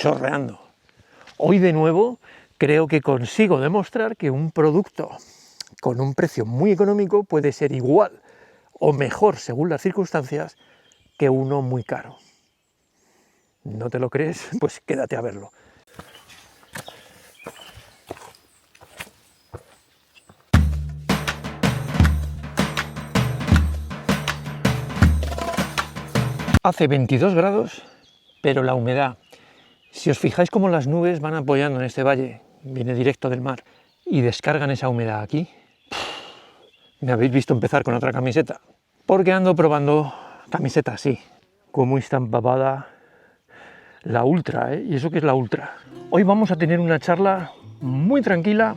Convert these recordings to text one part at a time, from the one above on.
chorreando. Hoy de nuevo creo que consigo demostrar que un producto con un precio muy económico puede ser igual o mejor según las circunstancias que uno muy caro. ¿No te lo crees? Pues quédate a verlo. Hace 22 grados, pero la humedad, si os fijáis cómo las nubes van apoyando en este valle, viene directo del mar, y descargan esa humedad aquí. Me habéis visto empezar con otra camiseta, porque ando probando camisetas así, como está empapada la Ultra, ¿eh? ¿Y eso qué es la Ultra? Hoy vamos a tener una charla muy tranquila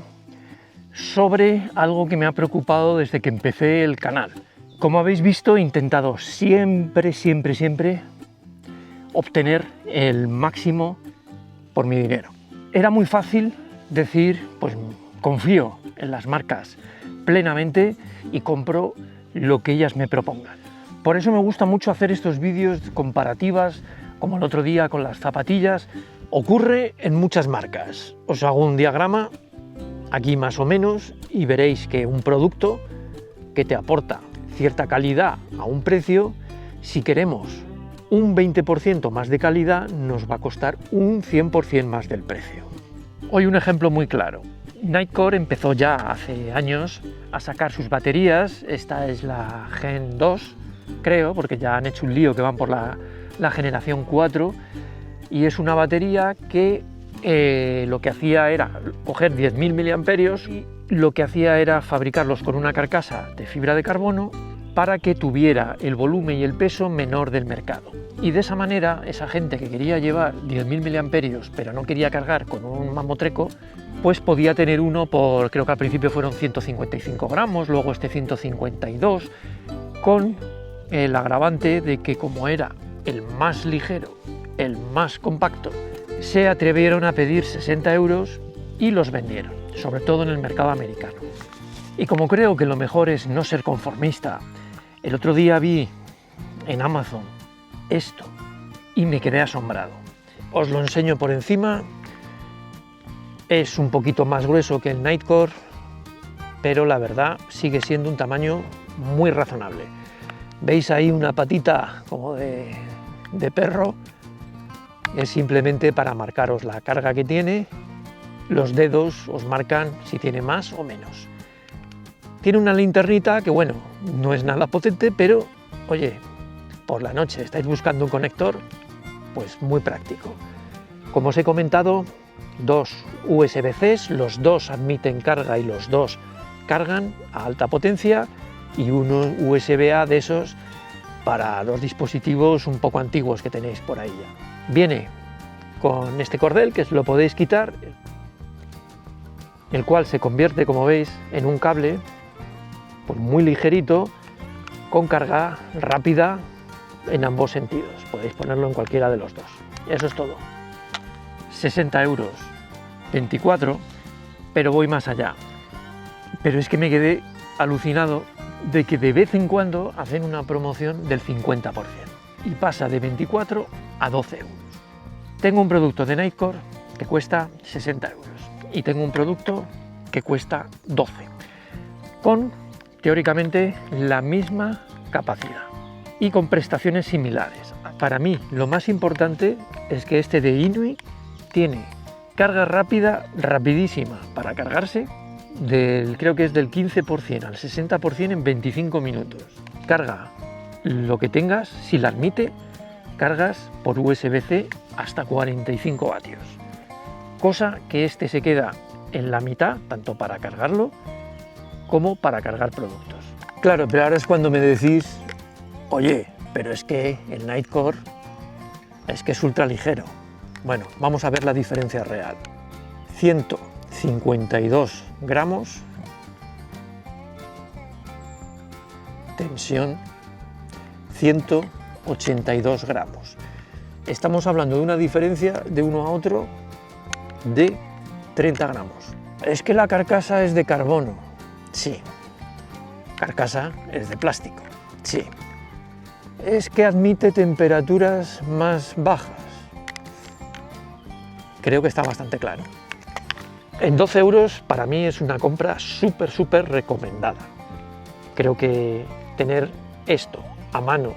sobre algo que me ha preocupado desde que empecé el canal. Como habéis visto, he intentado siempre obtener el máximo por mi dinero. Era muy fácil decir, pues confío en las marcas plenamente y compro lo que ellas me propongan. Por eso me gusta mucho hacer estos vídeos comparativas, como el otro día con las zapatillas. Ocurre en muchas marcas. Os hago un diagrama, aquí más o menos, y veréis que un producto que te aporta cierta calidad a un precio, si queremos un 20% más de calidad, nos va a costar un 100% más del precio. Hoy un ejemplo muy claro. Nitecore empezó ya hace años a sacar sus baterías. Esta es la Gen 2, creo, porque ya han hecho un lío que van por la generación 4, y es una batería que lo que hacía era coger 10.000 miliamperios y lo que hacía era fabricarlos con una carcasa de fibra de carbono para que tuviera el volumen y el peso menor del mercado. Y de esa manera, esa gente que quería llevar 10.000 miliamperios pero no quería cargar con un mamotreco, pues podía tener uno por, creo que al principio fueron 155 gramos, luego este 152, con el agravante de que como era el más ligero, el más compacto, se atrevieron a pedir 60 euros y los vendieron, sobre todo en el mercado americano. Y como creo que lo mejor es no ser conformista, el otro día vi en Amazon esto y me quedé asombrado. Os lo enseño por encima. Es un poquito más grueso que el Nitecore, pero la verdad sigue siendo un tamaño muy razonable. ¿Veis ahí una patita como de perro? Es simplemente para marcaros la carga que tiene. Los dedos os marcan si tiene más o menos. Tiene una linternita que, bueno, no es nada potente, pero, oye, por la noche estáis buscando un conector, pues muy práctico. Como os he comentado, dos USB-Cs, los dos admiten carga y los dos cargan a alta potencia, y uno USB-A de esos para los dispositivos un poco antiguos que tenéis por ahí ya. Viene con este cordel que lo podéis quitar, el cual se convierte, como veis, en un cable pues muy ligerito, con carga rápida en ambos sentidos. Podéis ponerlo en cualquiera de los dos. Eso es todo. 60 euros, 24, pero voy más allá. Pero es que me quedé alucinado de que de vez en cuando hacen una promoción del 50% y pasa de 24 a 12 euros. Tengo un producto de Nitecore que cuesta 60 euros y tengo un producto que cuesta 12, con teóricamente la misma capacidad y con prestaciones similares. Para mí lo más importante es que este de Inuit tiene carga rápida, rapidísima para cargarse, creo que es del 15% al 60% en 25 minutos. Carga lo que tengas, si la admite, cargas por USB-C hasta 45 vatios. Cosa que este se queda en la mitad, tanto para cargarlo como para cargar productos. Claro, pero ahora es cuando me decís, oye, pero es que el Nitecore es que es ultra ligero. Bueno, vamos a ver la diferencia real. 152 gramos, tensión 182 gramos. Estamos hablando de una diferencia de uno a otro de 30 gramos. Es que la carcasa es de carbono. Sí. Carcasa es de plástico. Sí. Es que admite temperaturas más bajas. creo que está bastante claro. En 12 euros para mí es una compra súper recomendada. Creo que tener esto a mano,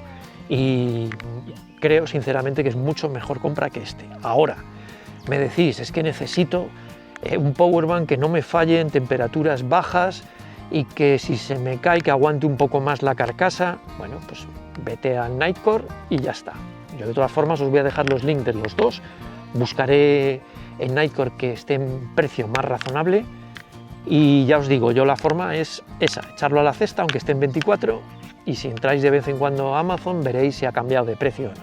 y creo sinceramente que es mucho mejor compra que este. Ahora, me decís, es que necesito un powerbank que no me falle en temperaturas bajas y que si se me cae que aguante un poco más la carcasa. Bueno, pues vete al Nitecore y ya está. Yo de todas formas os voy a dejar los links de los dos. Buscaré en Nitecore que esté en precio más razonable y ya os digo, yo la forma es esa, echarlo a la cesta aunque esté en 24, y si entráis de vez en cuando a Amazon veréis si ha cambiado de precio o no.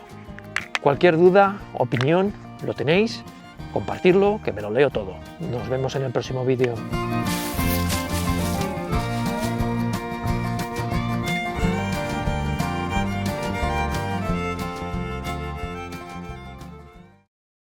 Cualquier duda, opinión, lo tenéis, compartirlo, que me lo leo todo. Nos vemos en el próximo vídeo.